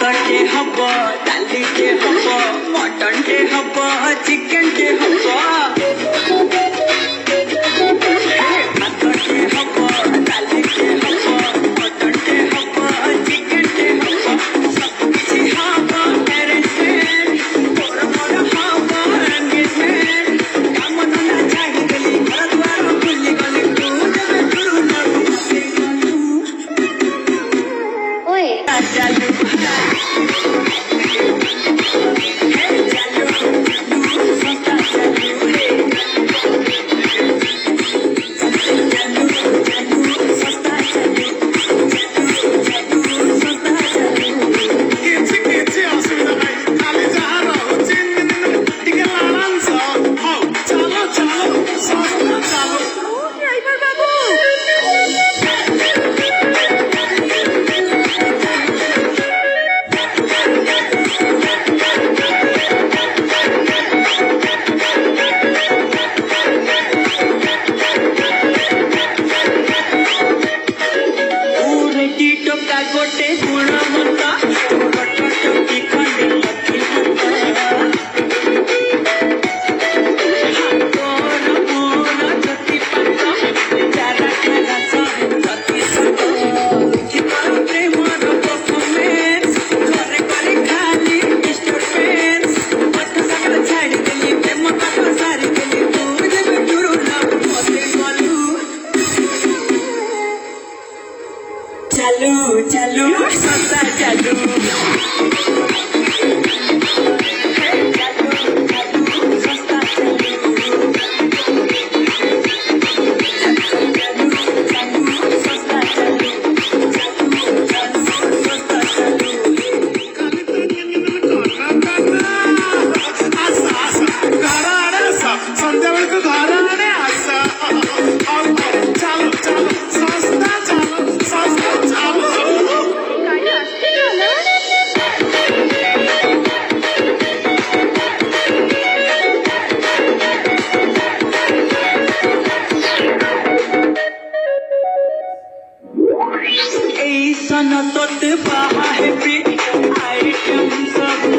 टे हब डाली टे हब मटन टे हब चिकेन टे हब भात टे हब डाली टे हब मटन टे हब चिकेन टे हब सब किछि हब अरेंजमेंट मोर मोर हब एंगेजमेंट काम धंदा छाड़ी देली घर द्वार खुली गली तू जब गुरु न ओए चालू गोटे गुण मता टोकी खंडे लखी तोर मोर जति पत चारा चारा सब जति सत जीवन प्रेमर परफॉर्मेंस घरे घरे खाली मिस्टर पेंस मत सगल छाड़ी देली प्रेम कथ सारी देली तू जब गुरु ना मते गलू चालू चालू सस्ता चालू सन तोत बाहा है आइटम सब